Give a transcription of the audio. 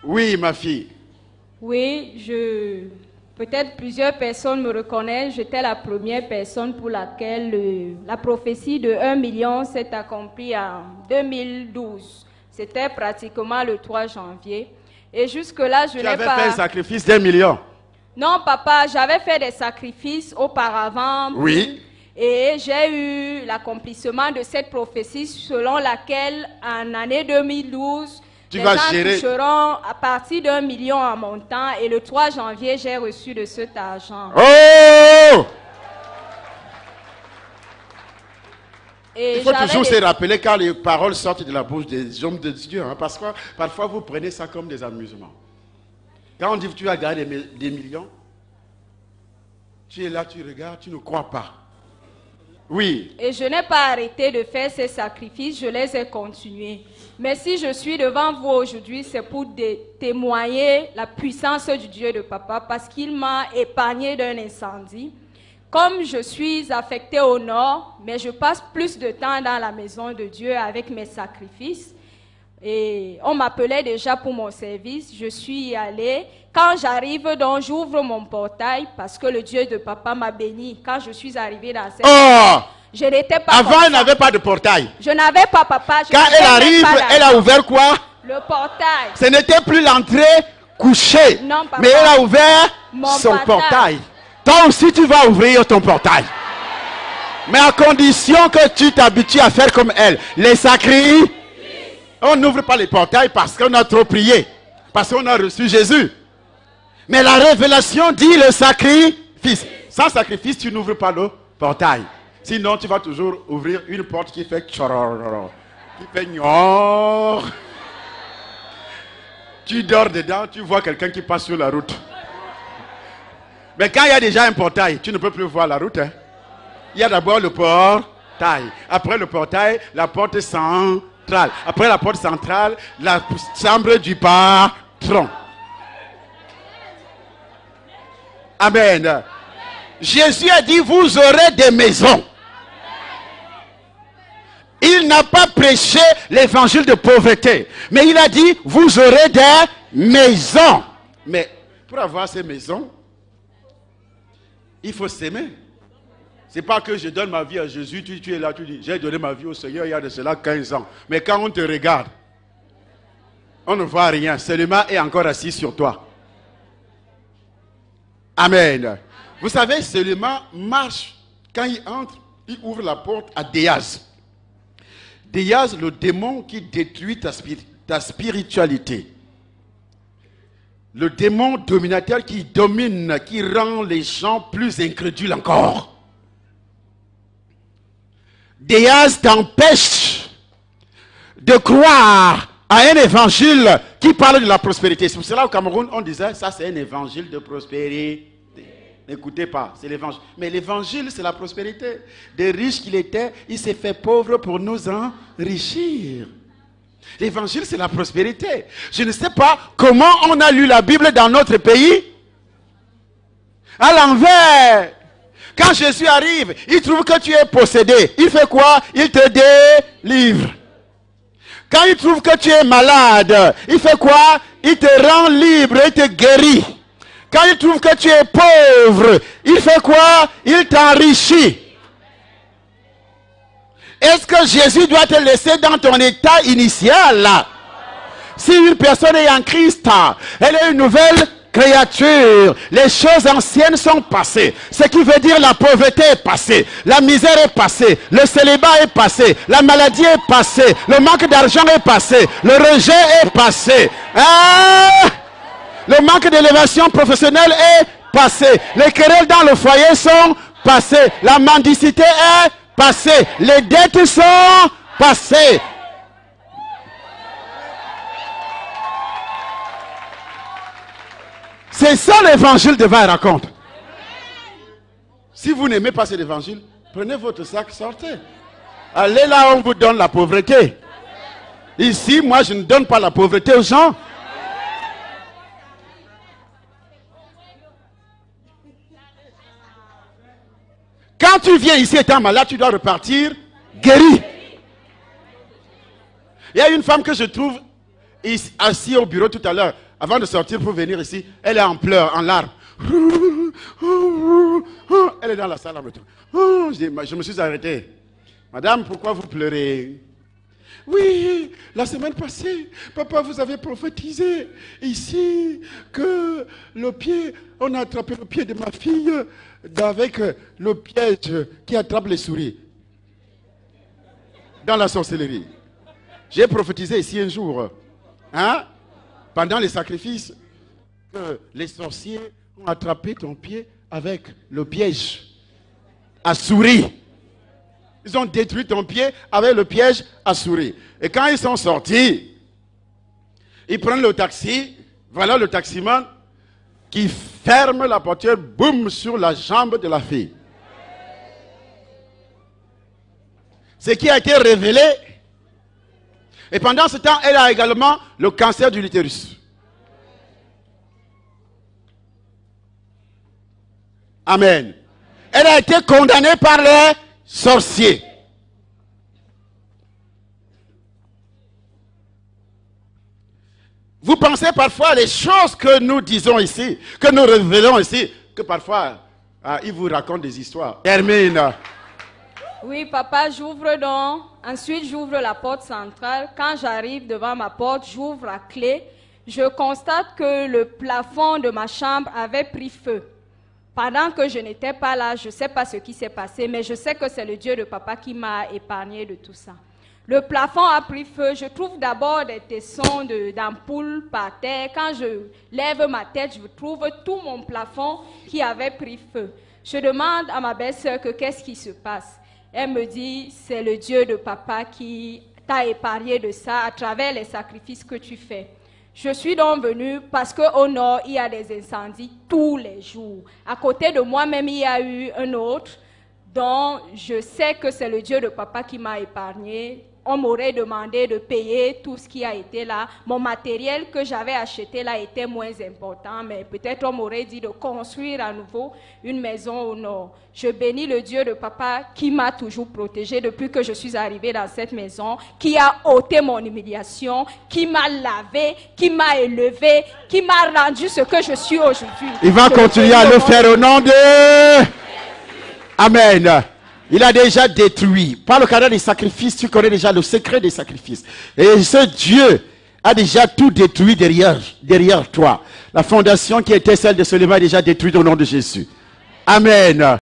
Oui, ma fille. Oui, peut-être plusieurs personnes me reconnaissent. J'étais la première personne pour laquelle la prophétie de 1 million s'est accomplie en 2012. C'était pratiquement le 3 janvier. Et jusque-là, je n'ai pas... Tu avais fait un sacrifice d'1 million? Non, papa, j'avais fait des sacrifices auparavant. Oui. Et j'ai eu l'accomplissement de cette prophétie selon laquelle, en année 2012, les gens toucheront à partir d'1 million en montant. Et le 3 janvier, j'ai reçu de cet argent. Oh! Et il faut toujours se rappeler quand les paroles sortent de la bouche des hommes de Dieu. Hein, parce que parfois, vous prenez ça comme des amusements. Quand on dit que tu as gagné des millions, tu es là, tu regardes, tu ne crois pas. Oui. Et je n'ai pas arrêté de faire ces sacrifices, je les ai continués. Mais si je suis devant vous aujourd'hui, c'est pour témoigner la puissance du Dieu de papa, parce qu'il m'a épargné d'un incendie. Comme je suis affectée au nord, mais je passe plus de temps dans la maison de Dieu avec mes sacrifices. Et on m'appelait déjà pour mon service, je suis allée. Quand j'arrive, donc j'ouvre mon portail parce que le Dieu de papa m'a béni. Quand je suis arrivée dans cette maison, je n'étais pas... Avant, elle n'avait pas de portail. Je n'avais pas, papa. Quand elle arrive, elle a ouvert quoi? Le portail. Ce n'était plus l'entrée couchée. Non, papa. Mais elle a ouvert son portail. Toi aussi, tu vas ouvrir ton portail. Mais à condition que tu t'habitues à faire comme elle. Les sacrifices. On n'ouvre pas les portails parce qu'on a trop prié. Parce qu'on a reçu Jésus. Mais la révélation dit le sacrifice. Sans sacrifice, tu n'ouvres pas le portail. Sinon, tu vas toujours ouvrir une porte qui fait tchorororo, qui fait gnon. Tu dors dedans, tu vois quelqu'un qui passe sur la route. Mais quand il y a déjà un portail, tu ne peux plus voir la route. Hein? Il y a d'abord le portail. Après le portail, la porte centrale. Après la porte centrale, la chambre du patron. Amen. Jésus a dit, vous aurez des maisons. Il n'a pas prêché l'évangile de pauvreté. Mais il a dit, vous aurez des maisons. Mais pour avoir ces maisons, il faut s'aimer. C'est pas que je donne ma vie à Jésus, tu es là, tu dis, j'ai donné ma vie au Seigneur il y a de cela 15 ans. Mais quand on te regarde, on ne voit rien. Seulement est encore assis sur toi. Amen. Vous savez, seulement marche. Quand il entre, il ouvre la porte à Déaz. Déaz, le démon qui détruit ta spiritualité. Le démon dominateur qui domine, qui rend les gens plus incrédules encore. Déaz t'empêche de croire à un évangile qui parle de la prospérité. C'est pour cela au Cameroun, on disait, ça c'est un évangile de prospérité. N'écoutez pas, c'est l'évangile. Mais l'évangile, c'est la prospérité. Des riches qu'il était, il s'est fait pauvre pour nous enrichir. L'évangile, c'est la prospérité. Je ne sais pas comment on a lu la Bible dans notre pays. À l'envers. Quand Jésus arrive, il trouve que tu es possédé. Il fait quoi? Il te délivre. Quand il trouve que tu es malade, il fait quoi? Il te rend libre, il te guérit. Quand il trouve que tu es pauvre, il fait quoi? Il t'enrichit. Est-ce que Jésus doit te laisser dans ton état initial? Si une personne est en Christ, elle est une nouvelle créature. Les choses anciennes sont passées. Ce qui veut dire la pauvreté est passée. La misère est passée. Le célibat est passé. La maladie est passée. Le manque d'argent est passé. Le rejet est passé. Le manque d'élévation professionnelle est passé. Les querelles dans le foyer sont passées. La mendicité est passée. Les dettes sont passées. C'est ça l'évangile de va raconte. Si vous n'aimez pas cet évangile, prenez votre sac, sortez. Allez là où on vous donne la pauvreté. Ici, moi, je ne donne pas la pauvreté aux gens. Quand tu viens ici étant malade, tu dois repartir guéri. Il y a une femme que je trouve assise au bureau tout à l'heure. avant de sortir pour venir ici, elle est en pleurs, en larmes. Elle est dans la salle en retour. Je me suis arrêté. Madame, pourquoi vous pleurez? Oui, la semaine passée, papa, vous avez prophétisé ici que on a attrapé le pied de ma fille avec le piège qui attrape les souris dans la sorcellerie. J'ai prophétisé ici un jour, pendant les sacrifices, que les sorciers ont attrapé ton pied avec le piège à souris. Ils ont détruit ton pied avec le piège à souris. Et quand ils sont sortis, ils prennent le taxi. Voilà le taximan qui ferme la portière, boum, sur la jambe de la fille. Ce qui a été révélé. Et pendant ce temps, elle a également le cancer de l'utérus. Amen. Elle a été condamnée par les sorciers. Vous pensez parfois les choses que nous disons ici, que nous révélons ici, que parfois, ils vous racontent des histoires. Hermine. Oui, papa, j'ouvre donc. Ensuite, j'ouvre la porte centrale. Quand j'arrive devant ma porte, j'ouvre la clé. Je constate que le plafond de ma chambre avait pris feu. Pendant que je n'étais pas là, je ne sais pas ce qui s'est passé, mais je sais que c'est le Dieu de papa qui m'a épargné de tout ça. Le plafond a pris feu. Je trouve d'abord des tessons d'ampoules par terre. Quand je lève ma tête, je trouve tout mon plafond qui avait pris feu. Je demande à ma belle-sœur que qu'est-ce qui se passe. Elle me dit, c'est le Dieu de papa qui t'a épargné de ça à travers les sacrifices que tu fais. Je suis donc venue parce qu'au nord, il y a des incendies tous les jours. À côté de moi-même, il y a eu un autre dont je sais que c'est le Dieu de papa qui m'a épargné. On m'aurait demandé de payer tout ce qui a été là. Mon matériel que j'avais acheté là était moins important, mais peut-être on m'aurait dit de construire à nouveau une maison au nord. Je bénis le Dieu de papa qui m'a toujours protégée depuis que je suis arrivée dans cette maison, qui a ôté mon humiliation, qui m'a lavé, qui m'a élevé, qui m'a rendu ce que je suis aujourd'hui. Il va continuer à le faire au nom de... Amen. Il a déjà détruit. Par le cadre des sacrifices, tu connais déjà le secret des sacrifices. Et ce Dieu a déjà tout détruit derrière toi. La fondation qui était celle de Solomon est déjà détruite au nom de Jésus. Amen.